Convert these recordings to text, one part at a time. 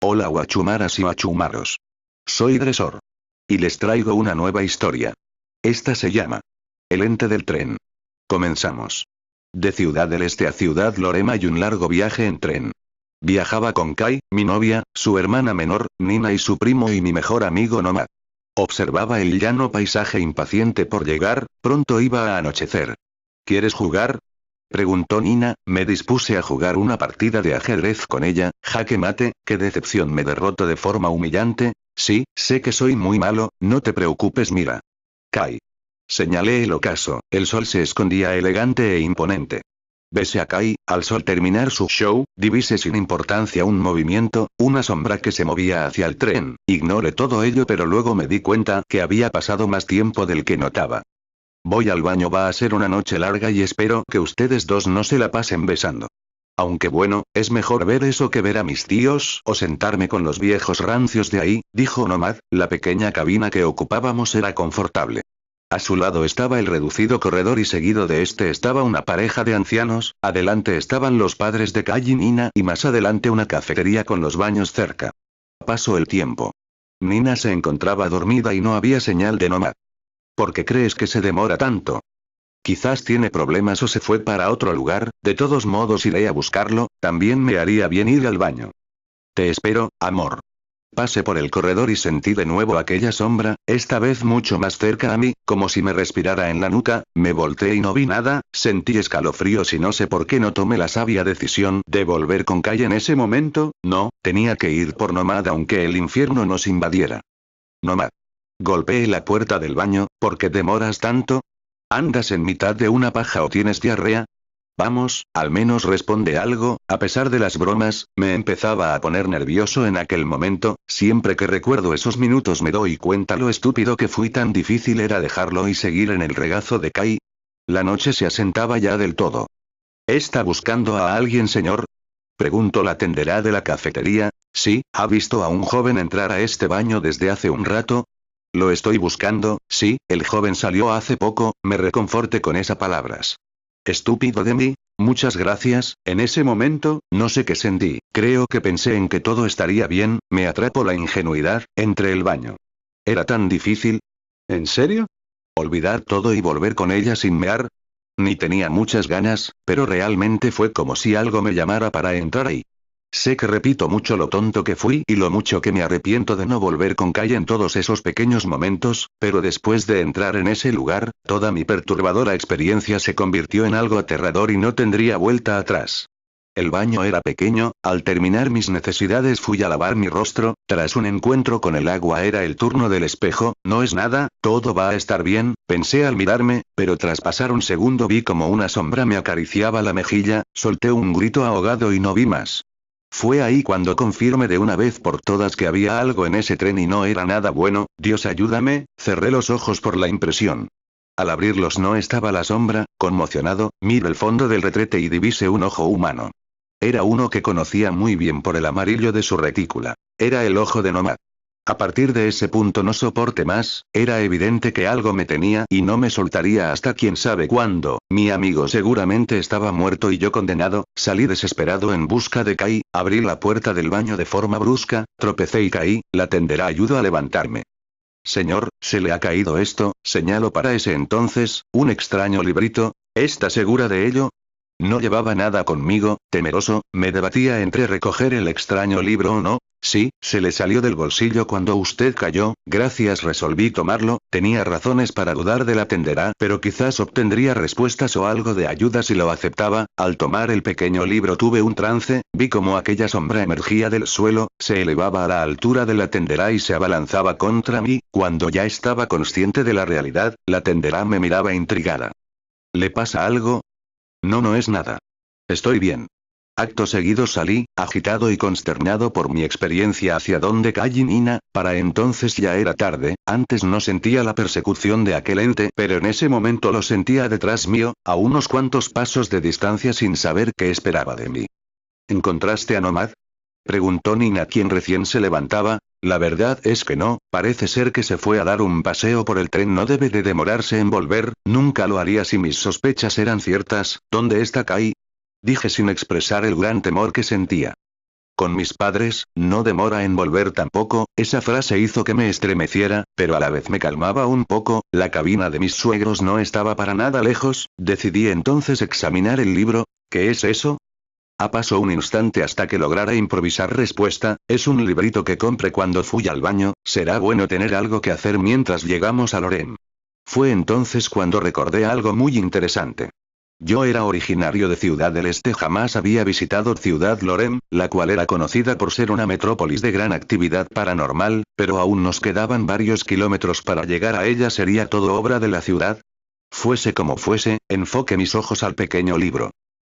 Hola guachumaras y guachumaros. Soy Dresor. Y les traigo una nueva historia. Esta se llama El ente del tren. Comenzamos. De Ciudad del Este a Ciudad Lorema hay un largo viaje en tren. Viajaba con Kai, mi novia, su hermana menor, Nina y su primo y mi mejor amigo Nomad. Observaba el llano paisaje impaciente por llegar, pronto iba a anochecer. ¿Quieres jugar? Preguntó Nina, me dispuse a jugar una partida de ajedrez con ella, jaque mate, qué decepción, me derroto de forma humillante. Sí, sé que soy muy malo, no te preocupes, mira. Kai. Señalé el ocaso, el sol se escondía elegante e imponente. Besé a Kai, al sol terminar su show, divise sin importancia un movimiento, una sombra que se movía hacia el tren, ignoré todo ello pero luego me di cuenta que había pasado más tiempo del que notaba. Voy al baño, va a ser una noche larga y espero que ustedes dos no se la pasen besando. Aunque bueno, es mejor ver eso que ver a mis tíos o sentarme con los viejos rancios de ahí, dijo Nomad, la pequeña cabina que ocupábamos era confortable. A su lado estaba el reducido corredor y seguido de este estaba una pareja de ancianos, adelante estaban los padres de Kai y Nina y más adelante una cafetería con los baños cerca. Pasó el tiempo. Nina se encontraba dormida y no había señal de Nomad. ¿Por qué crees que se demora tanto? Quizás tiene problemas o se fue para otro lugar, de todos modos iré a buscarlo, también me haría bien ir al baño. Te espero, amor. Pasé por el corredor y sentí de nuevo aquella sombra, esta vez mucho más cerca a mí, como si me respirara en la nuca, me volteé y no vi nada, sentí escalofríos y no sé por qué no tomé la sabia decisión de volver con Kai en ese momento, no, tenía que ir por Nomad aunque el infierno nos invadiera. Nomad. Golpeé la puerta del baño, ¿por qué demoras tanto? ¿Andas en mitad de una paja o tienes diarrea? Vamos, al menos responde algo, a pesar de las bromas, me empezaba a poner nervioso en aquel momento, siempre que recuerdo esos minutos me doy cuenta lo estúpido que fui, tan difícil era dejarlo y seguir en el regazo de Kai. La noche se asentaba ya del todo. ¿Está buscando a alguien, señor? Preguntó la tendera de la cafetería. Sí, ¿ha visto a un joven entrar a este baño desde hace un rato? Lo estoy buscando, sí, el joven salió hace poco, me reconforté con esas palabras. Estúpido de mí, muchas gracias, en ese momento, no sé qué sentí, creo que pensé en que todo estaría bien, me atrapó la ingenuidad, entre el baño. ¿Era tan difícil? ¿En serio? ¿Olvidar todo y volver con ella sin mear? Ni tenía muchas ganas, pero realmente fue como si algo me llamara para entrar ahí. Sé que repito mucho lo tonto que fui y lo mucho que me arrepiento de no volver con Kai en todos esos pequeños momentos, pero después de entrar en ese lugar, toda mi perturbadora experiencia se convirtió en algo aterrador y no tendría vuelta atrás. El baño era pequeño, al terminar mis necesidades fui a lavar mi rostro, tras un encuentro con el agua era el turno del espejo, no es nada, todo va a estar bien, pensé al mirarme, pero tras pasar un segundo vi como una sombra me acariciaba la mejilla, solté un grito ahogado y no vi más. Fue ahí cuando confirmé de una vez por todas que había algo en ese tren y no era nada bueno, Dios ayúdame, cerré los ojos por la impresión. Al abrirlos no estaba la sombra, conmocionado, miré el fondo del retrete y divisé un ojo humano. Era uno que conocía muy bien por el amarillo de su retícula. Era el ojo de Nomad. A partir de ese punto no soporté más, era evidente que algo me tenía y no me soltaría hasta quién sabe cuándo. Mi amigo seguramente estaba muerto y yo condenado, salí desesperado en busca de Kai, abrí la puerta del baño de forma brusca, tropecé y caí, la tendera ayudó a levantarme. Señor, se le ha caído esto, señaló para ese entonces, un extraño librito, ¿está segura de ello? No llevaba nada conmigo, temeroso, me debatía entre recoger el extraño libro o no. Sí, se le salió del bolsillo cuando usted cayó, gracias, resolví tomarlo, tenía razones para dudar de la tendera, pero quizás obtendría respuestas o algo de ayuda si lo aceptaba. Al tomar el pequeño libro tuve un trance, vi como aquella sombra emergía del suelo, se elevaba a la altura de la tendera y se abalanzaba contra mí, cuando ya estaba consciente de la realidad, la tendera me miraba intrigada. ¿Le pasa algo? No, no es nada. Estoy bien. Acto seguido salí, agitado y consternado por mi experiencia hacia donde Kai y Nina, para entonces ya era tarde, antes no sentía la persecución de aquel ente, pero en ese momento lo sentía detrás mío, a unos cuantos pasos de distancia sin saber qué esperaba de mí. ¿Encontraste a Nomad? Preguntó Nina quien recién se levantaba. La verdad es que no, parece ser que se fue a dar un paseo por el tren, no debe de demorarse en volver, nunca lo haría si mis sospechas eran ciertas. ¿Dónde está Kai? Dije sin expresar el gran temor que sentía. Con mis padres, no demora en volver tampoco. Esa frase hizo que me estremeciera, pero a la vez me calmaba un poco. La cabina de mis suegros no estaba para nada lejos. Decidí entonces examinar el libro. ¿Qué es eso? Pasó un instante hasta que lograra improvisar respuesta. Es un librito que compré cuando fui al baño. Será bueno tener algo que hacer mientras llegamos a Lorem. Fue entonces cuando recordé algo muy interesante. Yo era originario de Ciudad del Este, jamás había visitado Ciudad Lorem, la cual era conocida por ser una metrópolis de gran actividad paranormal, pero aún nos quedaban varios kilómetros para llegar a ella. ¿Sería todo obra de la ciudad? Fuese como fuese, enfoqué mis ojos al pequeño libro.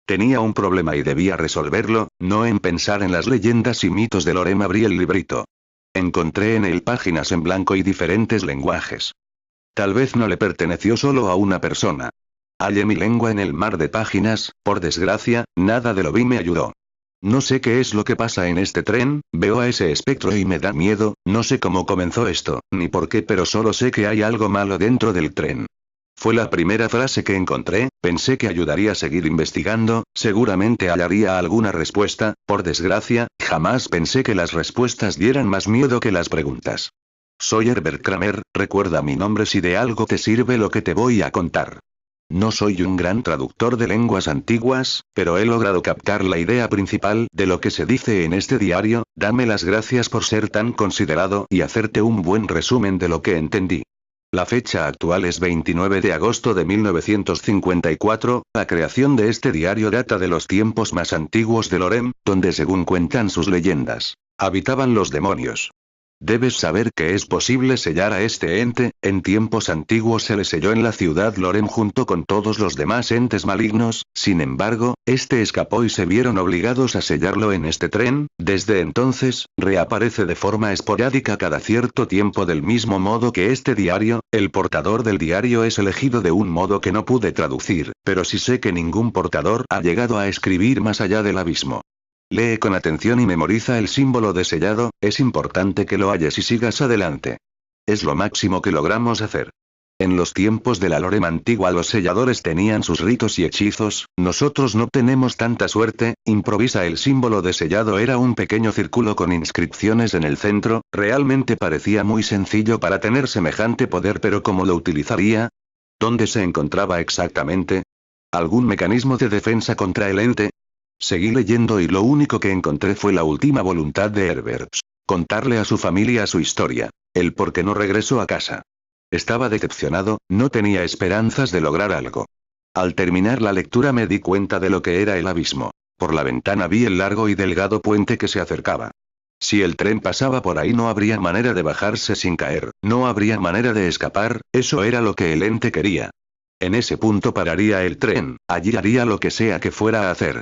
Tenía un problema y debía resolverlo, no en pensar en las leyendas y mitos de Lorem. Abrí el librito. Encontré en él páginas en blanco y diferentes lenguajes. Tal vez no le perteneció solo a una persona. Hallé mi lengua en el mar de páginas. Por desgracia, nada de lo vi me ayudó. No sé qué es lo que pasa en este tren, veo a ese espectro y me da miedo. No sé cómo comenzó esto, ni por qué, pero solo sé que hay algo malo dentro del tren. Fue la primera frase que encontré. Pensé que ayudaría a seguir investigando, seguramente hallaría alguna respuesta. Por desgracia, jamás pensé que las respuestas dieran más miedo que las preguntas. Soy Herbert Kramer, recuerda mi nombre si de algo te sirve lo que te voy a contar. No soy un gran traductor de lenguas antiguas, pero he logrado captar la idea principal de lo que se dice en este diario. Dame las gracias por ser tan considerado y hacerte un buen resumen de lo que entendí. La fecha actual es 29 de agosto de 1954, la creación de este diario data de los tiempos más antiguos de Lorem, donde según cuentan sus leyendas, habitaban los demonios. Debes saber que es posible sellar a este ente. En tiempos antiguos se le selló en la ciudad Lorem junto con todos los demás entes malignos. Sin embargo, este escapó y se vieron obligados a sellarlo en este tren. Desde entonces, reaparece de forma esporádica cada cierto tiempo, del mismo modo que este diario. El portador del diario es elegido de un modo que no pude traducir, pero sí sé que ningún portador ha llegado a escribir más allá del abismo. Lee con atención y memoriza el símbolo de sellado. Es importante que lo halles y sigas adelante. Es lo máximo que logramos hacer. En los tiempos de la Lorem antigua los selladores tenían sus ritos y hechizos. Nosotros no tenemos tanta suerte. Improvisa el símbolo de sellado. Era un pequeño círculo con inscripciones en el centro. Realmente parecía muy sencillo para tener semejante poder, pero ¿cómo lo utilizaría? ¿Dónde se encontraba exactamente? ¿Algún mecanismo de defensa contra el ente? Seguí leyendo y lo único que encontré fue la última voluntad de Herbert: contarle a su familia su historia. El por qué no regresó a casa. Estaba decepcionado, no tenía esperanzas de lograr algo. Al terminar la lectura me di cuenta de lo que era el abismo. Por la ventana vi el largo y delgado puente que se acercaba. Si el tren pasaba por ahí no habría manera de bajarse sin caer, no habría manera de escapar. Eso era lo que el ente quería. En ese punto pararía el tren, allí haría lo que sea que fuera a hacer.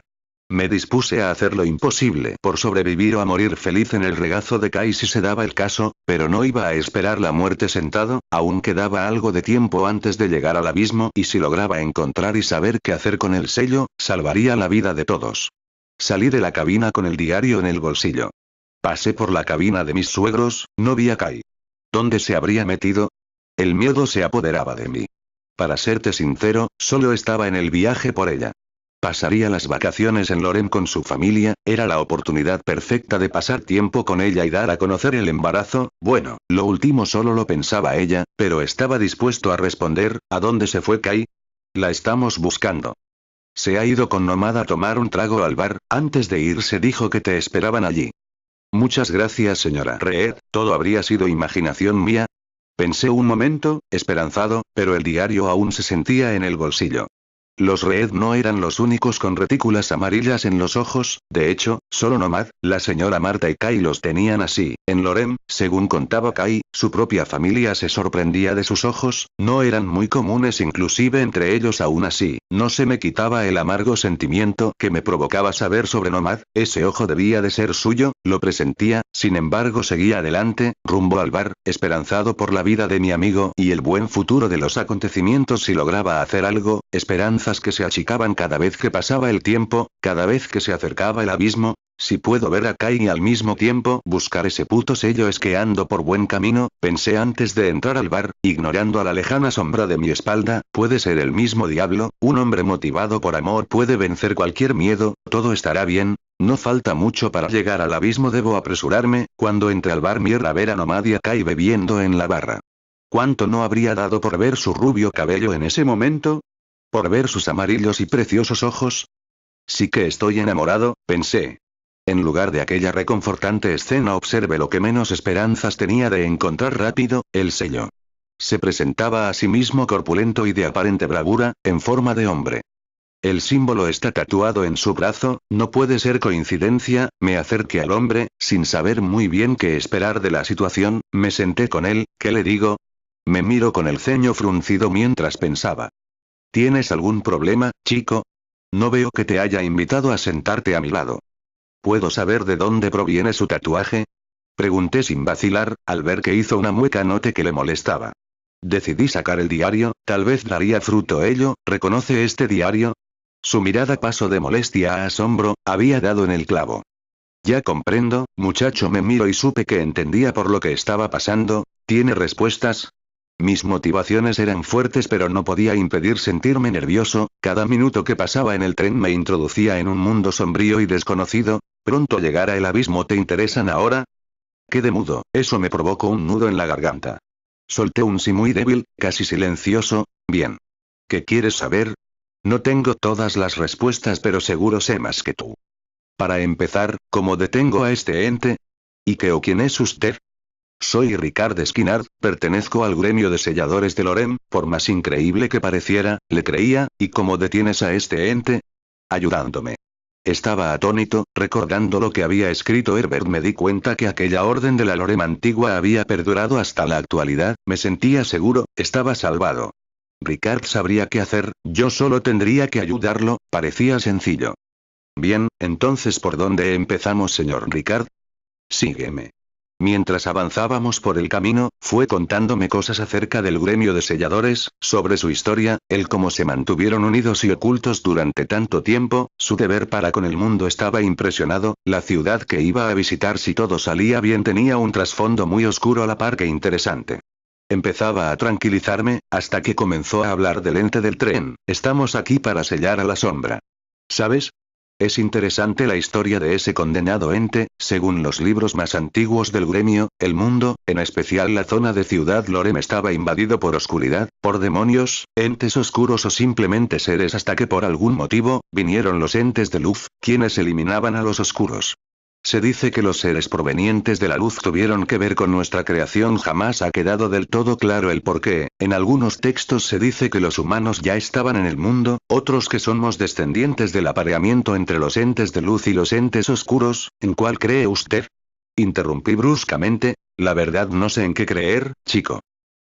Me dispuse a hacer lo imposible por sobrevivir o a morir feliz en el regazo de Kai si se daba el caso, pero no iba a esperar la muerte sentado. Aún quedaba algo de tiempo antes de llegar al abismo, y si lograba encontrar y saber qué hacer con el sello, salvaría la vida de todos. Salí de la cabina con el diario en el bolsillo. Pasé por la cabina de mis suegros, no vi a Kai. ¿Dónde se habría metido? El miedo se apoderaba de mí. Para serte sincero, solo estaba en el viaje por ella. Pasaría las vacaciones en Lorem con su familia, era la oportunidad perfecta de pasar tiempo con ella y dar a conocer el embarazo. Bueno, lo último solo lo pensaba ella, pero estaba dispuesto a responder. ¿A dónde se fue Kai? La estamos buscando. Se ha ido con Nomad a tomar un trago al bar. Antes de irse dijo que te esperaban allí. Muchas gracias, señora Reed, ¿todo habría sido imaginación mía? Pensé un momento, esperanzado, pero el diario aún se sentía en el bolsillo. Los Reed no eran los únicos con retículas amarillas en los ojos. De hecho, solo Nomad, la señora Marta y Kai los tenían así. En Lorem, según contaba Kai, su propia familia se sorprendía de sus ojos. No eran muy comunes inclusive entre ellos. Aún así, no se me quitaba el amargo sentimiento que me provocaba saber sobre Nomad. Ese ojo debía de ser suyo, lo presentía. Sin embargo seguía adelante, rumbo al bar, esperanzado por la vida de mi amigo y el buen futuro de los acontecimientos si lograba hacer algo. Esperanzas que se achicaban cada vez que pasaba el tiempo, cada vez que se acercaba el abismo. Si puedo ver a Kai y al mismo tiempo buscar ese puto sello, es que ando por buen camino, pensé antes de entrar al bar, ignorando a la lejana sombra de mi espalda. Puede ser el mismo diablo, un hombre motivado por amor puede vencer cualquier miedo, todo estará bien. No falta mucho para llegar al abismo, debo apresurarme. Cuando entré al bar, miré a ver a Nomad y a Kai bebiendo en la barra. ¿Cuánto no habría dado por ver su rubio cabello en ese momento? ¿Por ver sus amarillos y preciosos ojos? Sí que estoy enamorado, pensé. En lugar de aquella reconfortante escena, observé lo que menos esperanzas tenía de encontrar rápido, el sello. Se presentaba a sí mismo corpulento y de aparente bravura, en forma de hombre. El símbolo está tatuado en su brazo, no puede ser coincidencia. Me acerqué al hombre, sin saber muy bien qué esperar de la situación, me senté con él. ¿Qué le digo? Me miro con el ceño fruncido mientras pensaba. ¿Tienes algún problema, chico? No veo que te haya invitado a sentarte a mi lado. ¿Puedo saber de dónde proviene su tatuaje? Pregunté sin vacilar, al ver que hizo una mueca noté que le molestaba. Decidí sacar el diario, tal vez daría fruto ello. ¿Reconoce este diario? Su mirada pasó de molestia a asombro, había dado en el clavo. Ya comprendo, muchacho, me miro y supe que entendía por lo que estaba pasando. ¿Tiene respuestas? Mis motivaciones eran fuertes, pero no podía impedir sentirme nervioso. Cada minuto que pasaba en el tren me introducía en un mundo sombrío y desconocido. Pronto llegará el abismo. ¿Te interesan ahora? Quedé mudo, eso me provocó un nudo en la garganta. Solté un sí muy débil, casi silencioso. Bien. ¿Qué quieres saber? No tengo todas las respuestas, pero seguro sé más que tú. Para empezar, ¿cómo detengo a este ente? ¿Y qué o quién es usted? Soy Ricard Skinner, pertenezco al gremio de selladores de Lorem. Por más increíble que pareciera, le creía. ¿Y cómo detienes a este ente? Ayudándome. Estaba atónito, recordando lo que había escrito Herbert. Me di cuenta que aquella orden de la Lorem antigua había perdurado hasta la actualidad. Me sentía seguro, estaba salvado. Ricard sabría qué hacer, yo solo tendría que ayudarlo. Parecía sencillo. Bien, entonces ¿por dónde empezamos, señor Ricard? Sígueme. Mientras avanzábamos por el camino, fue contándome cosas acerca del gremio de selladores, sobre su historia, el cómo se mantuvieron unidos y ocultos durante tanto tiempo. Su deber para con el mundo. Estaba impresionado. La ciudad que iba a visitar, si todo salía bien, tenía un trasfondo muy oscuro a la par que interesante. Empezaba a tranquilizarme, hasta que comenzó a hablar del ente del tren. Estamos aquí para sellar a la sombra. ¿Sabes? Es interesante la historia de ese condenado ente. Según los libros más antiguos del gremio, el mundo, en especial la zona de Ciudad Lorem, estaba invadido por oscuridad, por demonios, entes oscuros o simplemente seres, hasta que por algún motivo, vinieron los entes de luz, quienes eliminaban a los oscuros. Se dice que los seres provenientes de la luz tuvieron que ver con nuestra creación. Jamás ha quedado del todo claro el porqué. En algunos textos se dice que los humanos ya estaban en el mundo, otros que somos descendientes del apareamiento entre los entes de luz y los entes oscuros. ¿En cuál cree usted? Interrumpí bruscamente. La verdad no sé en qué creer, chico.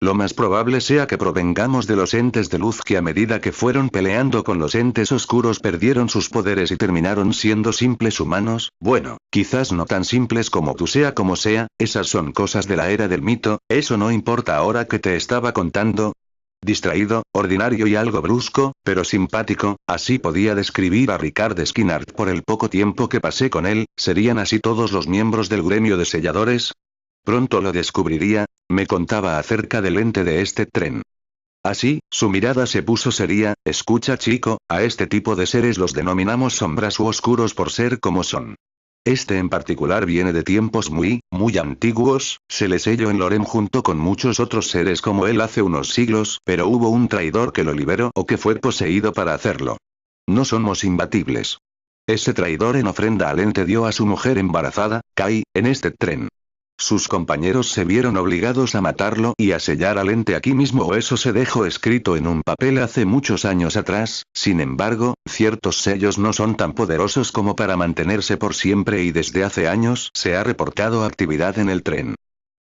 Lo más probable sea que provengamos de los entes de luz, que a medida que fueron peleando con los entes oscuros perdieron sus poderes y terminaron siendo simples humanos. Bueno, quizás no tan simples como tú. Sea como sea, esas son cosas de la era del mito. Eso no importa ahora. Que te estaba contando. Distraído, ordinario y algo brusco, pero simpático, así podía describir a Ricard Skinner por el poco tiempo que pasé con él. ¿Serían así todos los miembros del gremio de selladores? Pronto lo descubriría. Me contaba acerca del ente de este tren. Así, su mirada se puso seria. Escucha, chico, a este tipo de seres los denominamos sombras u oscuros por ser como son. Este en particular viene de tiempos muy, muy antiguos. Se le selló en Lorem junto con muchos otros seres como él hace unos siglos, pero hubo un traidor que lo liberó o que fue poseído para hacerlo. No somos imbatibles. Ese traidor en ofrenda al ente dio a su mujer embarazada, Kai, en este tren. Sus compañeros se vieron obligados a matarlo y a sellar al ente aquí mismo, o eso se dejó escrito en un papel hace muchos años atrás. Sin embargo, ciertos sellos no son tan poderosos como para mantenerse por siempre y desde hace años se ha reportado actividad en el tren.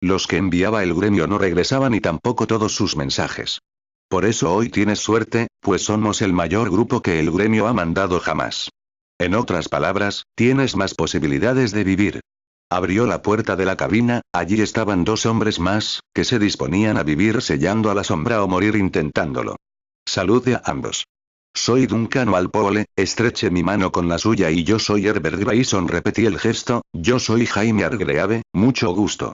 Los que enviaba el gremio no regresaban y tampoco todos sus mensajes. Por eso hoy tienes suerte, pues somos el mayor grupo que el gremio ha mandado jamás. En otras palabras, tienes más posibilidades de vivir. Abrió la puerta de la cabina. Allí estaban dos hombres más, que se disponían a vivir sellando a la sombra o morir intentándolo. Salude a ambos. Soy Duncan Walpole, estreche mi mano con la suya y yo soy Herbert Grayson, repetí el gesto, yo soy Jaime Hargrave, mucho gusto.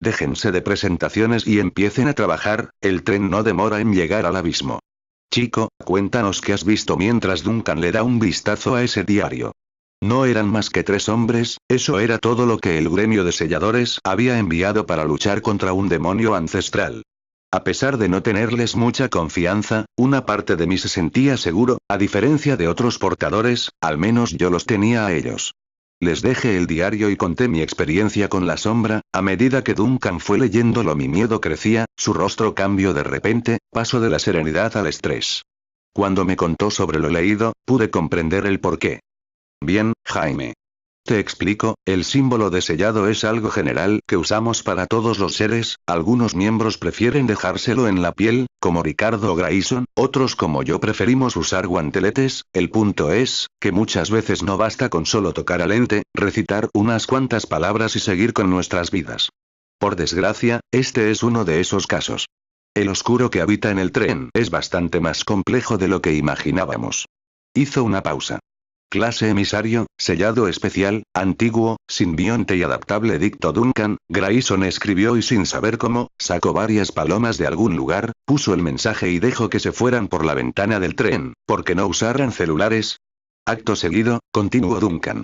Déjense de presentaciones y empiecen a trabajar, el tren no demora en llegar al abismo. Chico, cuéntanos qué has visto mientras Duncan le da un vistazo a ese diario. No eran más que 3 hombres, eso era todo lo que el gremio de selladores había enviado para luchar contra un demonio ancestral. A pesar de no tenerles mucha confianza, una parte de mí se sentía seguro, a diferencia de otros portadores, al menos yo los tenía a ellos. Les dejé el diario y conté mi experiencia con la sombra, a medida que Duncan fue leyéndolo mi miedo crecía, su rostro cambió de repente, pasó de la serenidad al estrés. Cuando me contó sobre lo leído, pude comprender el porqué. Bien, Jaime. Te explico, el símbolo de sellado es algo general que usamos para todos los seres, algunos miembros prefieren dejárselo en la piel, como Ricardo Grayson, otros como yo preferimos usar guanteletes, el punto es, que muchas veces no basta con solo tocar al ente, recitar unas cuantas palabras y seguir con nuestras vidas. Por desgracia, este es uno de esos casos. El oscuro que habita en el tren es bastante más complejo de lo que imaginábamos. Hizo una pausa. Clase emisario, sellado especial, antiguo, simbionte y adaptable, dictó Duncan. Grayson escribió y sin saber cómo, sacó varias palomas de algún lugar, puso el mensaje y dejó que se fueran por la ventana del tren, ¿por qué no usaran celulares? Acto seguido, continuó Duncan.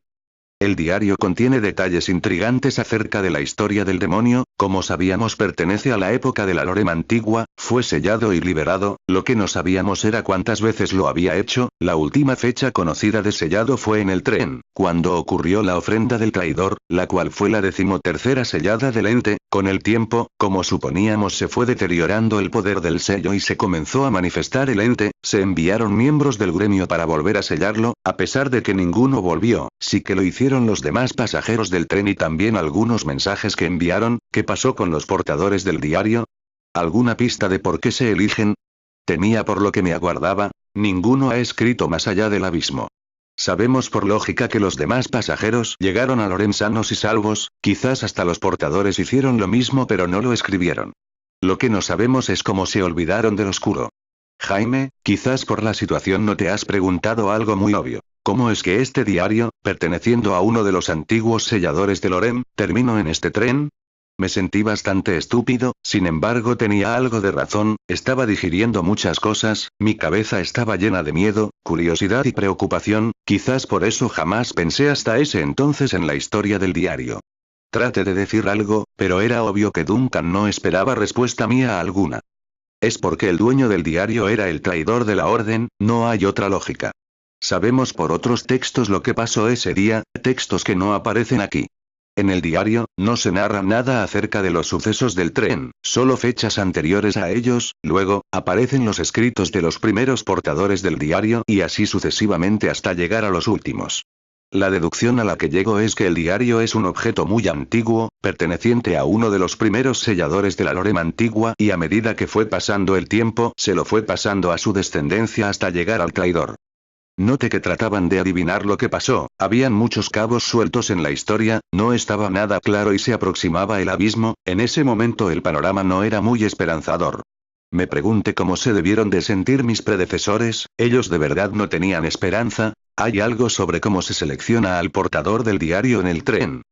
El diario contiene detalles intrigantes acerca de la historia del demonio, como sabíamos pertenece a la época de la Lorem antigua, fue sellado y liberado, lo que no sabíamos era cuántas veces lo había hecho, la última fecha conocida de sellado fue en el tren, cuando ocurrió la ofrenda del traidor, la cual fue la 13ª sellada del ente, con el tiempo, como suponíamos se fue deteriorando el poder del sello y se comenzó a manifestar el ente, se enviaron miembros del gremio para volver a sellarlo, a pesar de que ninguno volvió, sí que lo hicieron los demás pasajeros del tren y también algunos mensajes que enviaron. ¿Qué pasó con los portadores del diario? ¿Alguna pista de por qué se eligen? Temía por lo que me aguardaba, ninguno ha escrito más allá del abismo. Sabemos por lógica que los demás pasajeros llegaron a Lorem sanos y salvos, quizás hasta los portadores hicieron lo mismo pero no lo escribieron. Lo que no sabemos es cómo se olvidaron del oscuro. Jaime, quizás por la situación no te has preguntado algo muy obvio. ¿Cómo es que este diario, perteneciendo a uno de los antiguos selladores de Lorem, terminó en este tren? Me sentí bastante estúpido, sin embargo tenía algo de razón, estaba digiriendo muchas cosas, mi cabeza estaba llena de miedo, curiosidad y preocupación, quizás por eso jamás pensé hasta ese entonces en la historia del diario. Traté de decir algo, pero era obvio que Duncan no esperaba respuesta mía alguna. Es porque el dueño del diario era el traidor de la orden, no hay otra lógica. Sabemos por otros textos lo que pasó ese día, textos que no aparecen aquí. En el diario, no se narra nada acerca de los sucesos del tren, solo fechas anteriores a ellos, luego, aparecen los escritos de los primeros portadores del diario y así sucesivamente hasta llegar a los últimos. La deducción a la que llego es que el diario es un objeto muy antiguo, perteneciente a uno de los primeros selladores de la Lorem antigua y a medida que fue pasando el tiempo se lo fue pasando a su descendencia hasta llegar al traidor. Noté que trataban de adivinar lo que pasó, habían muchos cabos sueltos en la historia, no estaba nada claro y se aproximaba el abismo, en ese momento el panorama no era muy esperanzador. Me pregunté cómo se debieron de sentir mis predecesores, ellos de verdad no tenían esperanza. ¿Hay algo sobre cómo se selecciona al portador del diario en el tren?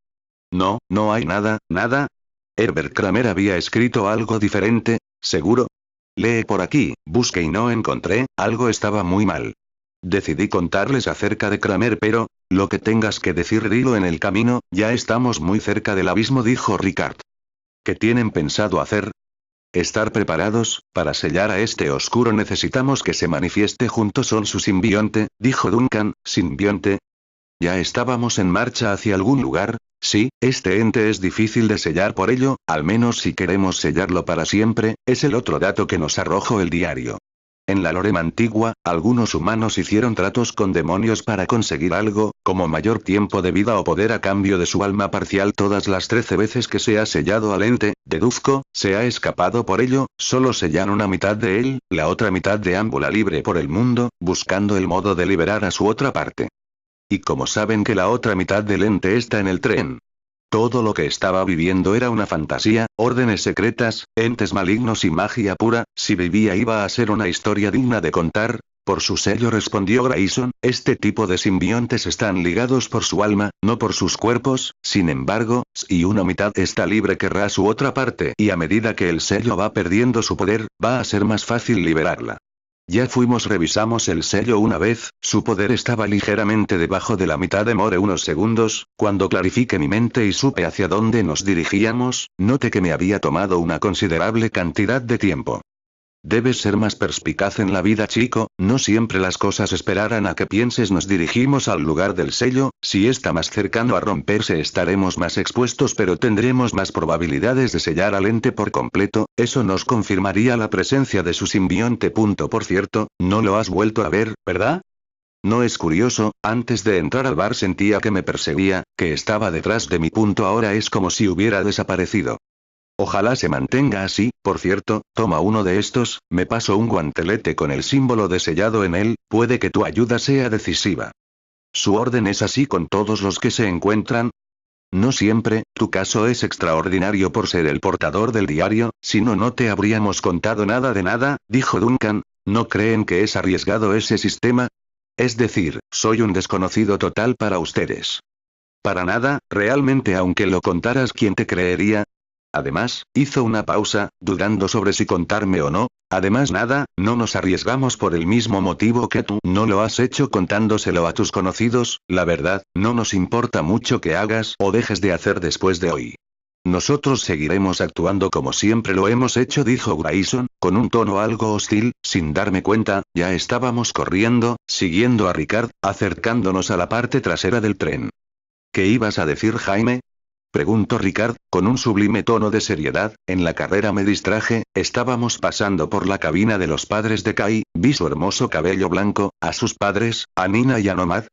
No, no hay nada, nada. Herbert Kramer había escrito algo diferente, ¿seguro? Lee por aquí, busqué y no encontré, algo estaba muy mal. Decidí contarles acerca de Kramer pero, lo que tengas que decir dilo en el camino, ya estamos muy cerca del abismo, dijo Ricard. ¿Qué tienen pensado hacer? Estar preparados, para sellar a este oscuro necesitamos que se manifieste junto con su simbionte, dijo Duncan. ¿Simbionte? ¿Ya estábamos en marcha hacia algún lugar? Sí, este ente es difícil de sellar, por ello, al menos si queremos sellarlo para siempre, es el otro dato que nos arrojó el diario. En la Lorem antigua, algunos humanos hicieron tratos con demonios para conseguir algo, como mayor tiempo de vida o poder a cambio de su alma parcial. Todas las 13 veces que se ha sellado al ente, deduzco, se ha escapado, por ello, solo sellan una mitad de él, la otra mitad deambula libre por el mundo, buscando el modo de liberar a su otra parte. ¿Y cómo saben que la otra mitad del ente está en el tren? Todo lo que estaba viviendo era una fantasía, órdenes secretas, entes malignos y magia pura. Si vivía iba a ser una historia digna de contar. Por su sello, respondió Grayson. Este tipo de simbiontes están ligados por su alma, no por sus cuerpos. Sin embargo, si una mitad está libre querrá su otra parte, y a medida que el sello va perdiendo su poder, va a ser más fácil liberarla. Ya revisamos el sello una vez, su poder estaba ligeramente debajo de la mitad. Demoré unos segundos, cuando clarifiqué mi mente y supe hacia dónde nos dirigíamos, noté que me había tomado una considerable cantidad de tiempo. Debes ser más perspicaz en la vida, chico, no siempre las cosas esperarán a que pienses. Nos dirigimos al lugar del sello, si está más cercano a romperse estaremos más expuestos pero tendremos más probabilidades de sellar al ente por completo, eso nos confirmaría la presencia de su simbionte. Por cierto, no lo has vuelto a ver, ¿verdad? ¿No es curioso? Antes de entrar al bar sentía que me perseguía, que estaba detrás de mí. Ahora es como si hubiera desaparecido. Ojalá se mantenga así. Por cierto, toma uno de estos, me paso un guantelete con el símbolo de sellado en él, puede que tu ayuda sea decisiva. ¿Su orden es así con todos los que se encuentran? No siempre, tu caso es extraordinario por ser el portador del diario, si no, no te habríamos contado nada de nada, dijo Duncan. ¿No creen que es arriesgado ese sistema? Es decir, soy un desconocido total para ustedes. Para nada, realmente, aunque lo contaras, ¿quién te creería? Además, hizo una pausa, dudando sobre si contarme o no. Además, nada, no nos arriesgamos por el mismo motivo que tú no lo has hecho contándoselo a tus conocidos. La verdad, no nos importa mucho que hagas o dejes de hacer después de hoy. Nosotros seguiremos actuando como siempre lo hemos hecho, dijo Grayson, con un tono algo hostil. Sin darme cuenta, ya estábamos corriendo, siguiendo a Ricard, acercándonos a la parte trasera del tren. ¿Qué ibas a decir, Jaime? Preguntó Ricard, con un sublime tono de seriedad. En la carrera me distraje, estábamos pasando por la cabina de los padres de Kai, vi su hermoso cabello blanco, a sus padres, a Nina y a Nomad.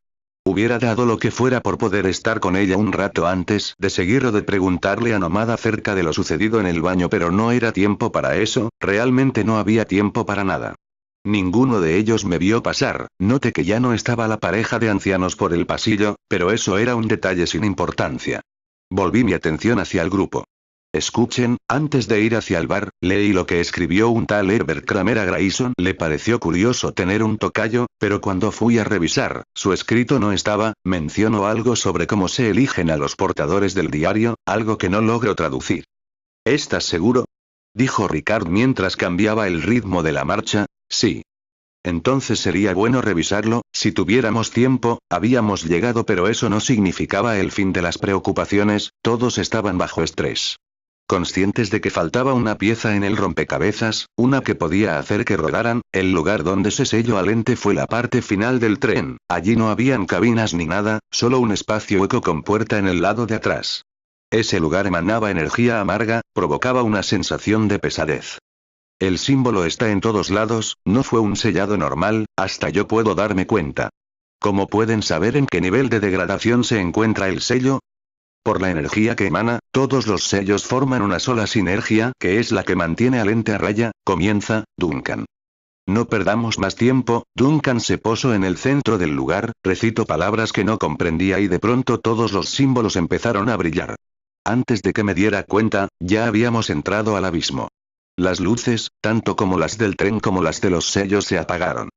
Hubiera dado lo que fuera por poder estar con ella un rato antes de seguir o de preguntarle a Nomad acerca de lo sucedido en el baño, pero no era tiempo para eso, realmente no había tiempo para nada. Ninguno de ellos me vio pasar, noté que ya no estaba la pareja de ancianos por el pasillo, pero eso era un detalle sin importancia. Volví mi atención hacia el grupo. Escuchen, antes de ir hacia el bar, leí lo que escribió un tal Herbert Kramer a Grayson. Le pareció curioso tener un tocayo, pero cuando fui a revisar, su escrito no estaba. Mencionó algo sobre cómo se eligen a los portadores del diario, algo que no logro traducir. ¿Estás seguro? Dijo Ricard mientras cambiaba el ritmo de la marcha. Sí. Entonces sería bueno revisarlo. Si tuviéramos tiempo, habíamos llegado, pero eso no significaba el fin de las preocupaciones. Todos estaban bajo estrés. Conscientes de que faltaba una pieza en el rompecabezas, una que podía hacer que rodaran. El lugar donde se selló al ente fue la parte final del tren. Allí no habían cabinas ni nada, solo un espacio hueco con puerta en el lado de atrás. Ese lugar emanaba energía amarga, provocaba una sensación de pesadez. El símbolo está en todos lados, no fue un sellado normal, hasta yo puedo darme cuenta. ¿Cómo pueden saber en qué nivel de degradación se encuentra el sello? Por la energía que emana, todos los sellos forman una sola sinergia, que es la que mantiene al ente a raya. Comienza, Duncan. No perdamos más tiempo. Duncan se posó en el centro del lugar, recitó palabras que no comprendía y de pronto todos los símbolos empezaron a brillar. Antes de que me diera cuenta, ya habíamos entrado al abismo. Las luces, tanto como las del tren como las de los sellos, se apagaron.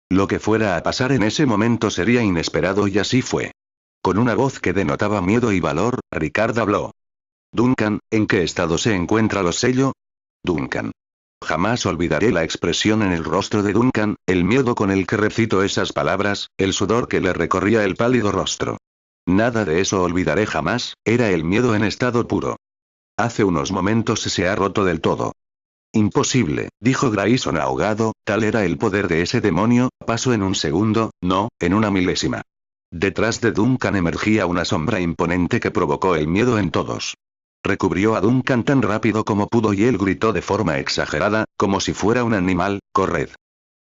Lo que fuera a pasar en ese momento sería inesperado y así fue. Con una voz que denotaba miedo y valor, Ricard habló. Duncan, ¿en qué estado se encuentra los sellos? Duncan. Jamás olvidaré la expresión en el rostro de Duncan, el miedo con el que recitó esas palabras, el sudor que le recorría el pálido rostro. Nada de eso olvidaré jamás, era el miedo en estado puro. Hace unos momentos se ha roto del todo. Imposible, dijo Grayson ahogado, tal era el poder de ese demonio. Pasó en un segundo, no, en una milésima. Detrás de Duncan emergía una sombra imponente que provocó el miedo en todos. Recubrió a Duncan tan rápido como pudo y él gritó de forma exagerada, como si fuera un animal, «¡Corred!».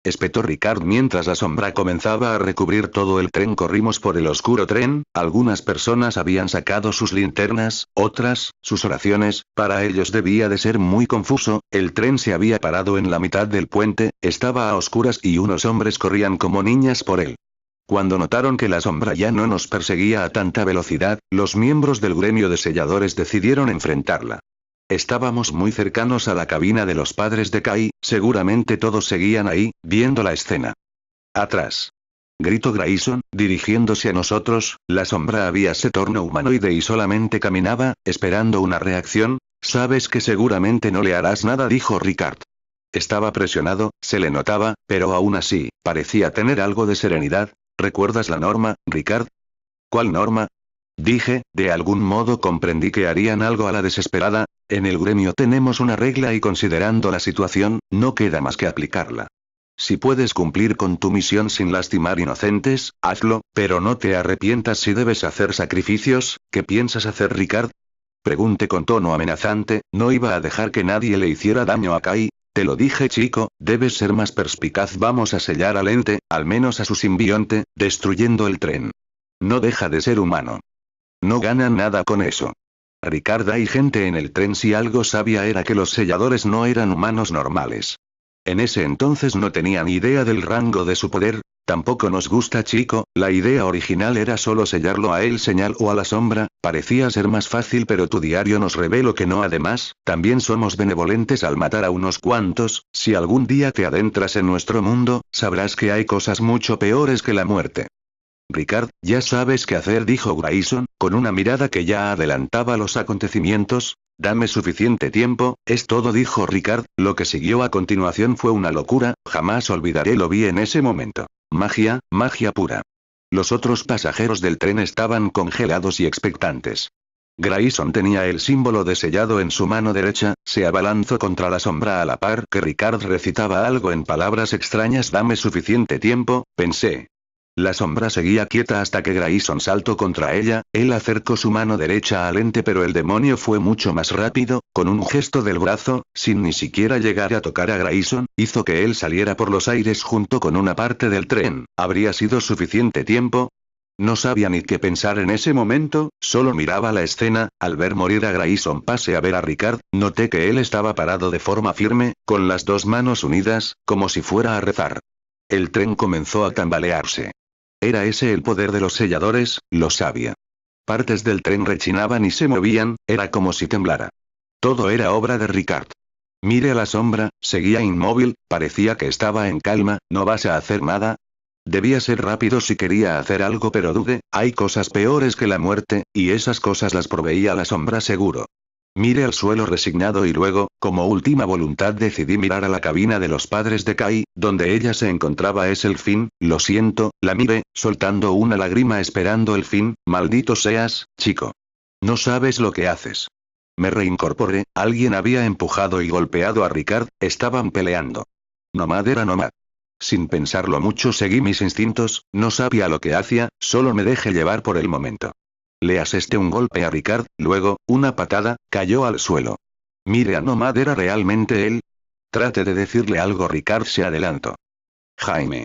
Espetó Ricard mientras la sombra comenzaba a recubrir todo el tren. Corrimos por el oscuro tren, algunas personas habían sacado sus linternas, otras, sus oraciones. Para ellos debía de ser muy confuso. El tren se había parado en la mitad del puente, estaba a oscuras y unos hombres corrían como niñas por él. Cuando notaron que la sombra ya no nos perseguía a tanta velocidad, los miembros del gremio de selladores decidieron enfrentarla. Estábamos muy cercanos a la cabina de los padres de Kai, seguramente todos seguían ahí, viendo la escena. Atrás. Gritó Grayson, dirigiéndose a nosotros. La sombra había se tornó humanoide y solamente caminaba, esperando una reacción. Sabes que seguramente no le harás nada, dijo Ricard. Estaba presionado, se le notaba, pero aún así, parecía tener algo de serenidad. ¿Recuerdas la norma, Ricard? ¿Cuál norma? Dije, de algún modo comprendí que harían algo a la desesperada. En el gremio tenemos una regla y considerando la situación, no queda más que aplicarla. Si puedes cumplir con tu misión sin lastimar inocentes, hazlo, pero no te arrepientas si debes hacer sacrificios. ¿Qué piensas hacer, Ricard? Pregunté con tono amenazante. No iba a dejar que nadie le hiciera daño a Kai. Te lo dije, chico, debes ser más perspicaz. Vamos a sellar al ente, al menos a su simbionte, destruyendo el tren. No deja de ser humano. No ganan nada con eso. Ricard, hay gente en el tren. Si algo sabía era que los selladores no eran humanos normales. En ese entonces no tenían idea del rango de su poder. Tampoco nos gusta, chico. La idea original era solo sellarlo a él, señal o a la sombra. Parecía ser más fácil, pero tu diario nos reveló que no. Además, también somos benevolentes al matar a unos cuantos. Si algún día te adentras en nuestro mundo, sabrás que hay cosas mucho peores que la muerte. Ricard, ya sabes qué hacer, dijo Grayson, con una mirada que ya adelantaba los acontecimientos. Dame suficiente tiempo, es todo, dijo Ricard. Lo que siguió a continuación fue una locura. Jamás olvidaré lo vi en ese momento. Magia, magia pura. Los otros pasajeros del tren estaban congelados y expectantes. Grayson tenía el símbolo de sellado en su mano derecha. Se abalanzó contra la sombra a la par que Ricard recitaba algo en palabras extrañas. Dame suficiente tiempo, pensé. La sombra seguía quieta hasta que Grayson saltó contra ella. Él acercó su mano derecha al ente, pero el demonio fue mucho más rápido. Con un gesto del brazo, sin ni siquiera llegar a tocar a Grayson, hizo que él saliera por los aires junto con una parte del tren. ¿Habría sido suficiente tiempo? No sabía ni qué pensar en ese momento, solo miraba la escena. Al ver morir a Grayson pasé a ver a Ricard. Noté que él estaba parado de forma firme, con las dos manos unidas, como si fuera a rezar. El tren comenzó a tambalearse. ¿Era ese el poder de los selladores? Lo sabía. Partes del tren rechinaban y se movían, era como si temblara. Todo era obra de Ricard. Mire a la sombra, seguía inmóvil, parecía que estaba en calma. ¿No vas a hacer nada? Debía ser rápido si quería hacer algo, pero dudé. Hay cosas peores que la muerte, y esas cosas las proveía la sombra seguro. Miré al suelo resignado y luego, como última voluntad, decidí mirar a la cabina de los padres de Kai, donde ella se encontraba. Es el fin, lo siento, la miré, soltando una lágrima esperando el fin. Maldito seas, chico. No sabes lo que haces. Me reincorporé, alguien había empujado y golpeado a Ricard, estaban peleando. Nomad era Nomad. Sin pensarlo mucho seguí mis instintos, no sabía lo que hacía, solo me dejé llevar por el momento. Le asesté un golpe a Ricard, luego, una patada, cayó al suelo. Mire a Nomad, ¿era realmente él? Trate de decirle algo. Ricard se adelantó. Jaime.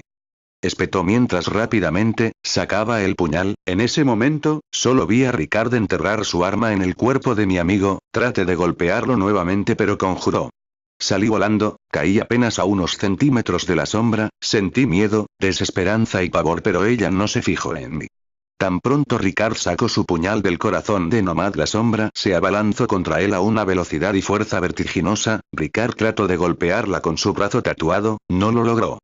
Espetó mientras rápidamente sacaba el puñal. En ese momento, solo vi a Ricard enterrar su arma en el cuerpo de mi amigo. Trate de golpearlo nuevamente, pero conjuró. Salí volando, caí apenas a unos centímetros de la sombra. Sentí miedo, desesperanza y pavor, pero ella no se fijó en mí. Tan pronto Ricard sacó su puñal del corazón de Nomad, la sombra se abalanzó contra él a una velocidad y fuerza vertiginosa. Ricard trató de golpearla con su brazo tatuado, no lo logró.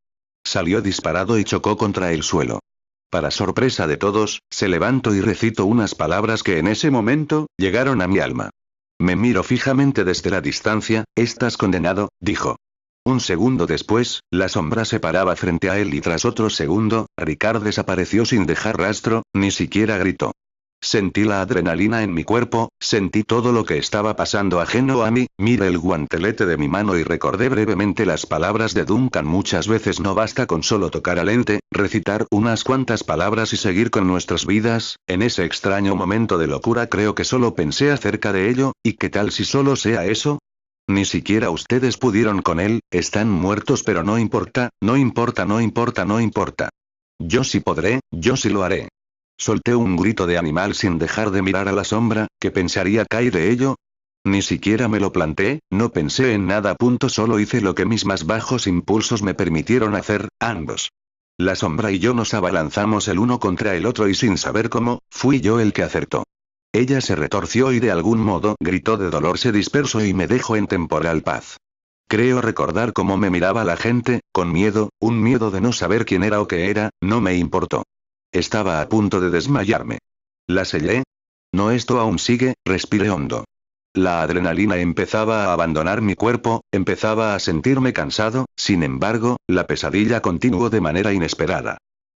Salió disparado y chocó contra el suelo. Para sorpresa de todos, se levantó y recitó unas palabras que en ese momento, llegaron a mi alma. Me miró fijamente desde la distancia. Estás condenado, dijo. Un segundo después, la sombra se paraba frente a él y tras otro segundo, Ricard desapareció sin dejar rastro, ni siquiera gritó. Sentí la adrenalina en mi cuerpo, sentí todo lo que estaba pasando ajeno a mí. Miré el guantelete de mi mano y recordé brevemente las palabras de Duncan. Muchas veces no basta con solo tocar al ente, recitar unas cuantas palabras y seguir con nuestras vidas. En ese extraño momento de locura creo que solo pensé acerca de ello. ¿Y qué tal si solo sea eso? Ni siquiera ustedes pudieron con él, están muertos, pero no importa, no importa, no importa, no importa. Yo sí podré, yo sí lo haré. Solté un grito de animal sin dejar de mirar a la sombra. ¿Qué pensaría Kai de ello? Ni siquiera me lo planteé, no pensé en nada. Solo hice lo que mis más bajos impulsos me permitieron hacer, ambos. La sombra y yo nos abalanzamos el uno contra el otro y sin saber cómo, fui yo el que acertó. Ella se retorció y de algún modo gritó de dolor, se dispersó y me dejó en temporal paz. Creo recordar cómo me miraba la gente, con miedo, un miedo de no saber quién era o qué era, no me importó. Estaba a punto de desmayarme. ¿La sellé? No, esto aún sigue, respiré hondo. La adrenalina empezaba a abandonar mi cuerpo, empezaba a sentirme cansado, sin embargo, la pesadilla continuó de manera inesperada.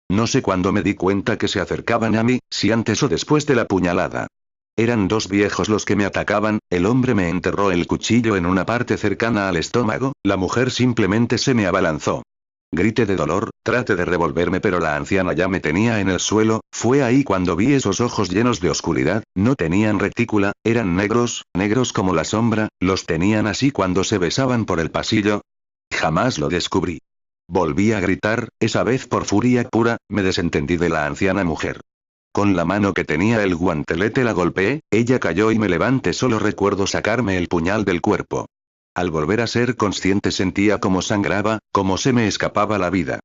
No sé cuándo me di cuenta que se acercaban a mí, si antes o después de la puñalada. Eran dos viejos los que me atacaban, el hombre me enterró el cuchillo en una parte cercana al estómago, la mujer simplemente se me abalanzó. Grité de dolor, traté de revolverme pero la anciana ya me tenía en el suelo, fue ahí cuando vi esos ojos llenos de oscuridad, no tenían retícula, eran negros, negros como la sombra, los tenían así cuando se besaban por el pasillo. Jamás lo descubrí. Volví a gritar, esa vez por furia pura, me desentendí de la anciana mujer. Con la mano que tenía el guantelete la golpeé, ella cayó y me levanté, solo recuerdo sacarme el puñal del cuerpo. Al volver a ser consciente sentía cómo sangraba, cómo se me escapaba la vida.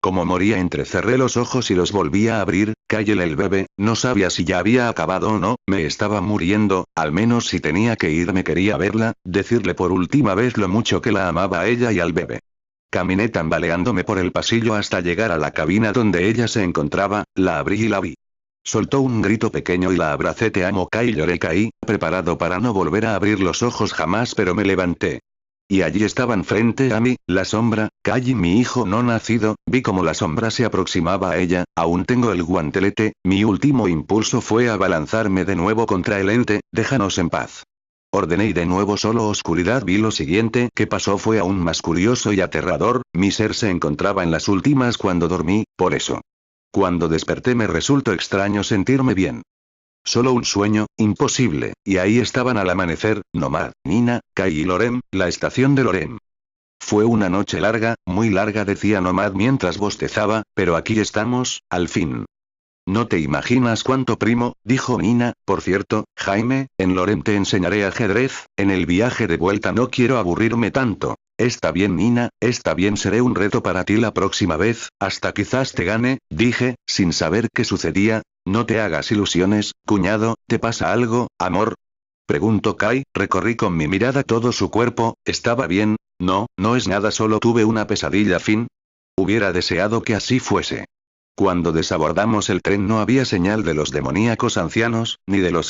Como moría, entrecerré los ojos y los volví a abrir, cállele el bebé, no sabía si ya había acabado o no, me estaba muriendo, al menos si tenía que irme quería verla, decirle por última vez lo mucho que la amaba a ella y al bebé. Caminé tambaleándome por el pasillo hasta llegar a la cabina donde ella se encontraba, la abrí y la vi. Soltó un grito pequeño y la abracé. Te amo, Kai. Lloré. Caí, preparado para no volver a abrir los ojos jamás, pero me levanté. Y allí estaban frente a mí, la sombra, Kai y mi hijo no nacido. Vi como la sombra se aproximaba a ella, aún tengo el guantelete, mi último impulso fue abalanzarme de nuevo contra el ente, déjanos en paz. Ordené y de nuevo solo oscuridad. Vi lo siguiente que pasó fue aún más curioso y aterrador, mi ser se encontraba en las últimas cuando dormí, por eso. Cuando desperté me resultó extraño sentirme bien. Solo un sueño, imposible, y ahí estaban al amanecer, Nomad, Nina, Kai y Lorem, la estación de Lorem. Fue una noche larga, muy larga, decía Nomad mientras bostezaba, pero aquí estamos, al fin. No te imaginas cuánto, primo, dijo Nina. Por cierto, Jaime, en Lorem te enseñaré ajedrez, en el viaje de vuelta no quiero aburrirme tanto. Está bien, Nina, está bien, seré un reto para ti la próxima vez, hasta quizás te gane, dije, sin saber qué sucedía. No te hagas ilusiones, cuñado, ¿te pasa algo, amor? Preguntó Kai, recorrí con mi mirada todo su cuerpo, ¿estaba bien? No, no es nada, solo tuve una pesadilla. Fin. Hubiera deseado que así fuese. Cuando desabordamos el tren no había señal de los demoníacos ancianos, ni de los